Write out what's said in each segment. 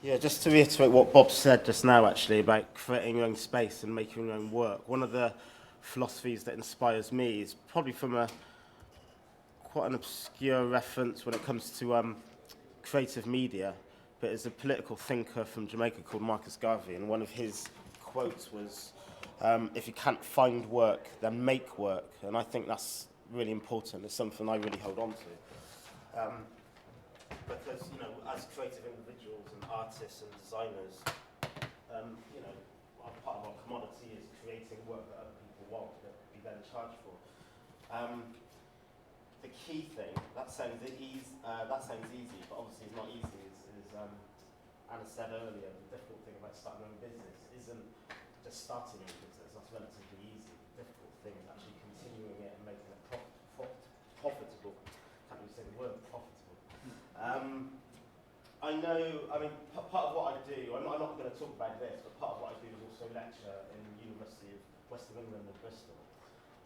Yeah, just to reiterate what Bob said just now, actually, about creating your own space and making your own work. One of the philosophies that inspires me is probably from a quite an obscure reference when it comes to creative media, but it's a political thinker from Jamaica called Marcus Garvey, and one of his quotes was, "If you can't find work, then make work." And I think that's really important. It's something I really hold on to. Because, as creative individuals and artists and designers, part of our commodity is creating work that other people want, that we then charge for. The key thing, that sounds easy, but obviously it's not easy, is Anna said earlier, the difficult thing about starting your own business isn't just starting your own business, that's relatively easy. The difficult thing is actually continuing it and making it profitable. Can't even say the word profitable. Part of what I do, I'm not going to talk about this, but part of what I do is also lecture in the University of West of England in Bristol.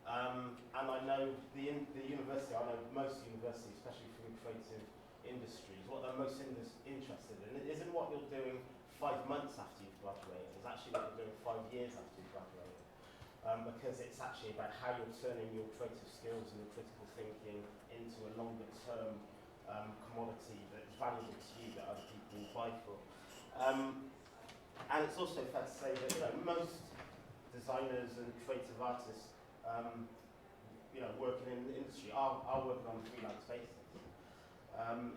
And I know the university, I know most universities, especially from creative industries, what they're most interested in isn't what you're doing 5 months after you've graduated, it's actually what you're doing 5 years after you've graduated. Because it's actually about how you're turning your creative skills and your critical thinking into a longer term commodity that's valuable to you that other people will buy for. And it's also fair to say that most designers and creative artists working in the industry are working on a freelance basis.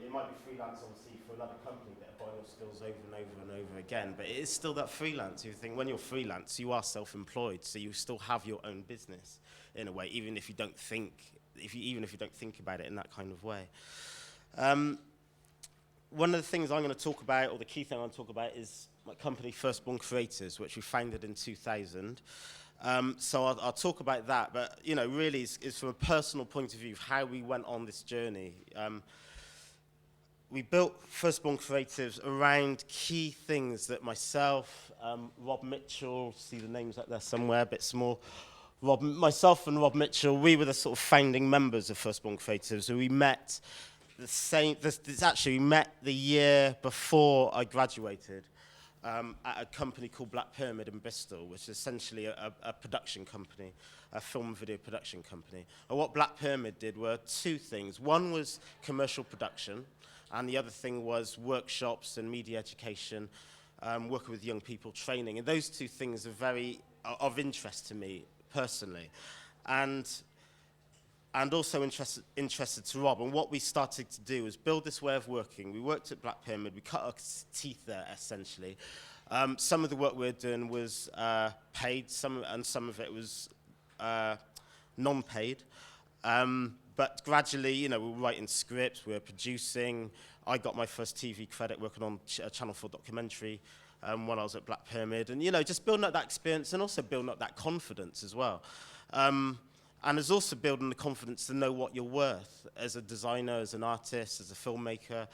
It might be freelance, obviously, for another company that are buying your skills over and over and over again, but it is still that freelance. You think when you're freelance, you are self-employed, so you still have your own business in a way, even if you don't think about it in that kind of way. One of the things I'm going to talk about, or the key thing I'm going to talk about, is my company, Firstborn Creators, which we founded in 2000. So I'll talk about that, but really it's from a personal point of view of how we went on this journey. We built Firstborn Creatives around key things that myself, Rob Mitchell, see the names up there somewhere, a bit small. Myself and Rob Mitchell, we were the sort of founding members of Firstborn Creatives. So we met we met the year before I graduated. At a company called Black Pyramid in Bristol, which is essentially a production company, a film and video production company. And what Black Pyramid did were 2 things. One was commercial production, and the other thing was workshops and media education, working with young people, training. And those 2 things are very of interest to me personally. And also interested to Rob. And what we started to do was build this way of working. We worked at Black Pyramid. We cut our teeth there, essentially. Some of the work we were doing was paid, and some of it was non-paid. But gradually, we were writing scripts, we were producing. I got my first TV credit working on a Channel 4 documentary when I was at Black Pyramid. And, just building up that experience and also building up that confidence as well. And there's also building the confidence to know what you're worth as a designer, as an artist, as a filmmaker,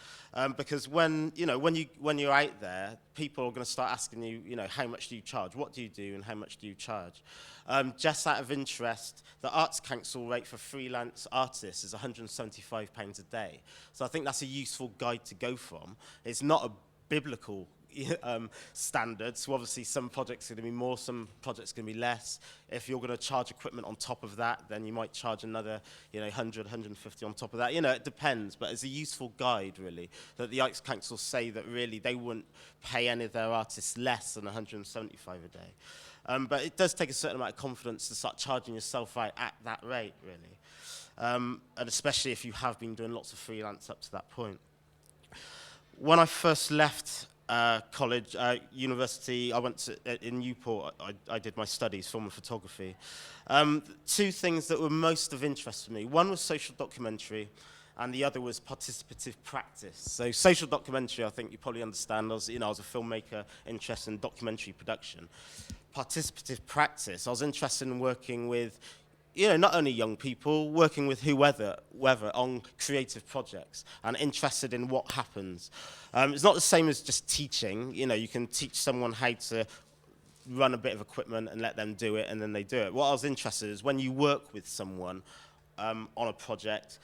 because when you're out there, people are going to start asking you, how much do you charge? What do you do, and how much do you charge? Just out of interest, the Arts Council rate for freelance artists is £175 a day. So I think that's a useful guide to go from. It's not a biblical standards. So obviously some projects are going to be more, some projects are going to be less. If you're going to charge equipment on top of that, then you might charge another 100, 150 on top of that. It depends, but it's a useful guide, really, that the Arts Council say that really they wouldn't pay any of their artists less than 175 a day. But it does take a certain amount of confidence to start charging yourself out at that rate, really. And especially if you have been doing lots of freelance up to that point. When I first left college, university, I went in Newport, I did my studies, film and photography. 2 things that were most of interest to me. One was social documentary, and the other was participative practice. So social documentary, I think you probably understand, I was a filmmaker interested in documentary production. Participative practice, I was interested in working with not only young people, working with whoever on creative projects and interested in what happens. It's not the same as just teaching. You can teach someone how to run a bit of equipment and let them do it, and then they do it. What I was interested in is when you work with someone on a project,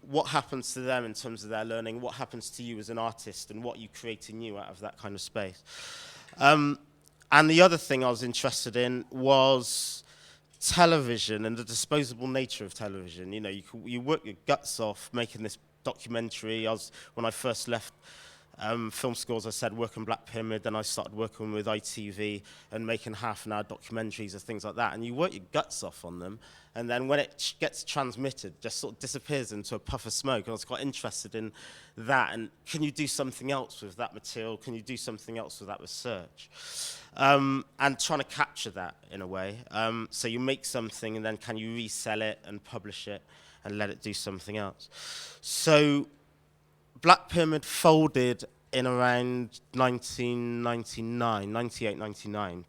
what happens to them in terms of their learning, what happens to you as an artist, and what you create new out of that kind of space. And the other thing I was interested in was television and the disposable nature of television. You know, you work your guts off making this documentary. When I first left film school, as I said, working Black Pyramid, then I started working with ITV and making half-an-hour documentaries and things like that. And you work your guts off on them, and then when it gets transmitted, just sort of disappears into a puff of smoke. And I was quite interested in that. And can you do something else with that material? Can you do something else with that research? And trying to capture that in a way. So you make something, and then can you resell it and publish it and let it do something else? So Black Pyramid folded in around 1999, 98, 99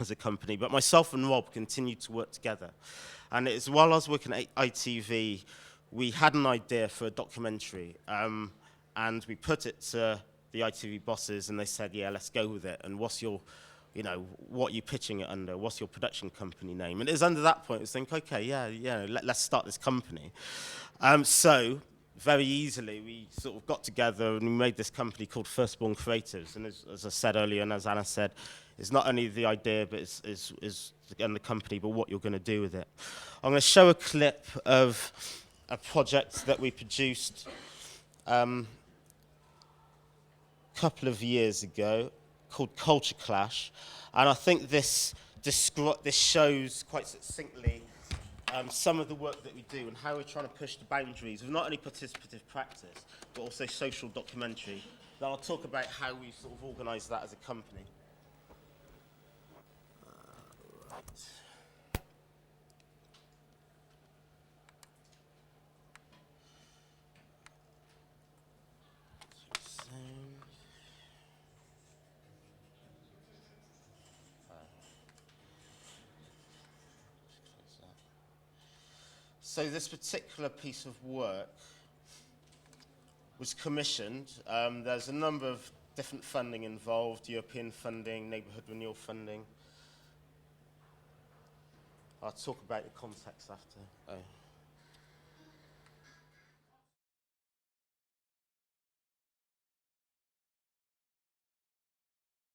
as a company, but myself and Rob continued to work together. And it's while I was working at ITV, we had an idea for a documentary, and we put it to the ITV bosses, and they said, yeah, let's go with it. And what's your, you know, what are you pitching it under? What's your production company name? And it was under that point, I was thinking, okay, yeah, let's start this company. So very easily, we sort of got together and we made this company called Firstborn Creatives. And as I said earlier, and as Anna said, it's not only the idea, but it's the company, but what you're going to do with it. I'm going to show a clip of a project that we produced a couple of years ago called Culture Clash. And I think this shows quite succinctly some of the work that we do and how we're trying to push the boundaries of not only participative practice, but also social documentary. Then I'll talk about how we sort of organise that as a company. Right. So this particular piece of work was commissioned. There's a number of different funding involved, European funding, neighbourhood renewal funding. I'll talk about the context after. Oh.